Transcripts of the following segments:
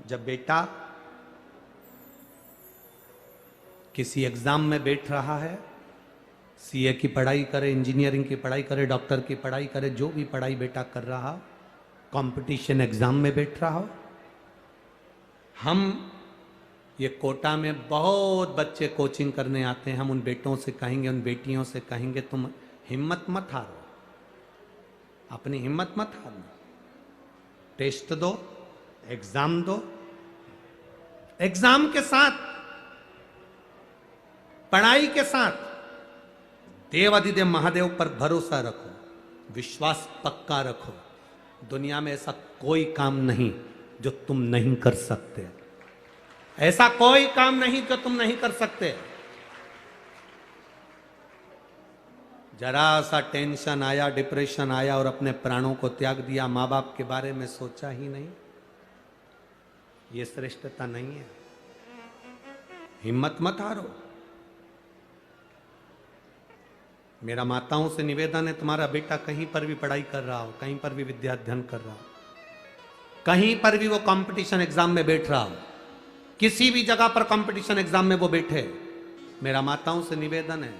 जब बेटा किसी एग्जाम में बैठ रहा है, सीए की पढ़ाई करे, इंजीनियरिंग की पढ़ाई करे, डॉक्टर की पढ़ाई करे, जो भी पढ़ाई बेटा कर रहा हो, कंपटीशन एग्जाम में बैठ रहा हो, हम ये कोटा में बहुत बच्चे कोचिंग करने आते हैं, हम उन बेटों से कहेंगे, उन बेटियों से कहेंगे, तुम हिम्मत मत हारो, अपनी हिम्मत मत हारना, टेस्ट दो, एग्जाम दो, एग्जाम के साथ, पढ़ाई के साथ देवाधिदेव महादेव पर भरोसा रखो, विश्वास पक्का रखो। दुनिया में ऐसा कोई काम नहीं जो तुम नहीं कर सकते, ऐसा कोई काम नहीं जो तुम नहीं कर सकते। जरा सा टेंशन आया, डिप्रेशन आया और अपने प्राणों को त्याग दिया, मां बाप के बारे में सोचा ही नहीं, ये श्रेष्ठता नहीं है। हिम्मत मत हारो। मेरा माताओं से निवेदन है, तुम्हारा बेटा कहीं पर भी पढ़ाई कर रहा हो, कहीं पर भी विद्या अध्ययन कर रहा हो, कहीं पर भी वो कंपटीशन एग्जाम में बैठ रहा हो, किसी भी जगह पर कंपटीशन एग्जाम में वो बैठे, मेरा माताओं से निवेदन है,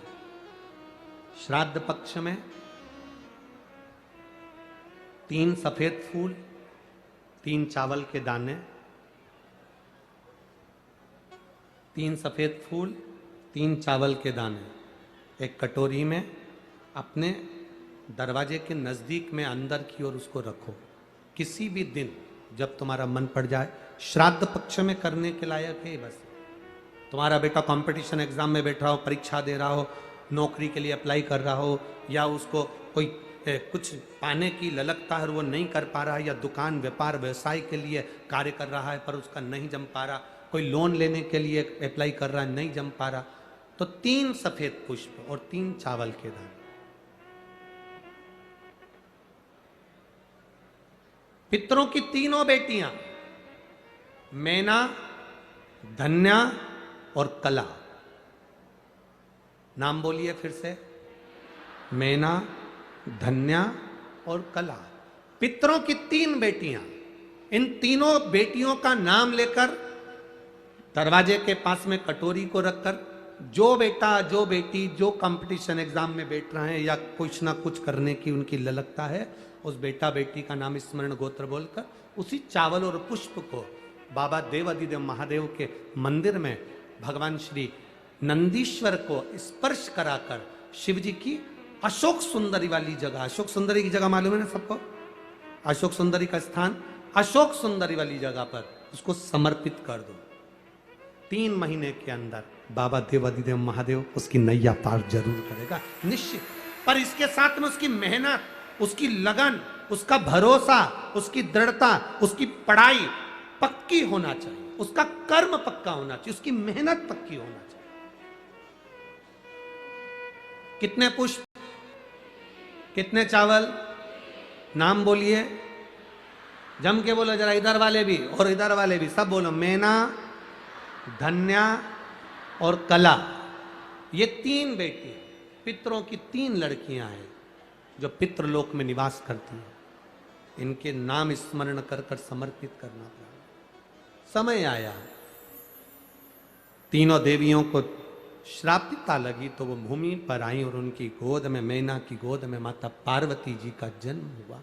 श्राद्ध पक्ष में 3 सफेद फूल, 3 चावल के दाने, 3 सफेद फूल, 3 चावल के दाने एक कटोरी में अपने दरवाजे के नजदीक में अंदर की ओर उसको रखो। किसी भी दिन जब तुम्हारा मन पड़ जाए, श्राद्ध पक्ष में करने के लायक है। बस तुम्हारा बेटा कंपटीशन एग्जाम में बैठ रहा हो, परीक्षा दे रहा हो, नौकरी के लिए अप्लाई कर रहा हो, या उसको कोई कुछ पाने की ललकता है और वो नहीं कर पा रहा है, या दुकान व्यापार व्यवसाय के लिए कार्य कर रहा है पर उसका नहीं जम पा रहा, कोई लोन लेने के लिए अप्लाई कर रहा है, नहीं जम पा रहा, तो 3 सफेद पुष्प और 3 चावल के दाने, पितरों की तीनों बेटियां मैना, धन्या और कला, नाम बोलिए फिर से, मैना, धन्या और कला, पितरों की 3 बेटियां, इन तीनों बेटियों का नाम लेकर दरवाजे के पास में कटोरी को रखकर, जो बेटा जो बेटी जो कंपटीशन एग्जाम में बैठ रहे हैं या कुछ ना कुछ करने की उनकी ललकता है, उस बेटा बेटी का नाम स्मरण गोत्र बोलकर उसी चावल और पुष्प को बाबा देवाधिदेव महादेव के मंदिर में भगवान श्री नंदीश्वर को स्पर्श कराकर शिव जी की अशोक सुंदरी वाली जगह, अशोक सुंदरी की जगह मालूम है ना सबको, अशोक सुंदरी का स्थान, अशोक सुंदरी वाली जगह पर उसको समर्पित कर दो। 3 महीने के अंदर बाबा देवाधिदेव महादेव उसकी नैया पार जरूर करेगा, निश्चित। पर इसके साथ में उसकी मेहनत, उसकी लगन, उसका भरोसा, उसकी दृढ़ता, उसकी पढ़ाई पक्की होना चाहिए, उसका कर्म पक्का होना चाहिए, उसकी मेहनत पक्की होना चाहिए। कितने पुष्प, कितने चावल, नाम बोलिए, जम के बोलो जरा, इधर वाले भी और इधर वाले भी सब बोलो, मैना, धन्या और कला, ये 3 बेटी पितरों की 3 लड़कियां हैं जो पितृलोक में निवास करती हैं। इनके नाम स्मरण कर कर समर्पित करना पड़ा। समय आया, तीनों देवियों को श्रापिता लगी तो वो भूमि पर आई और उनकी गोद में, मैना की गोद में माता पार्वती जी का जन्म हुआ।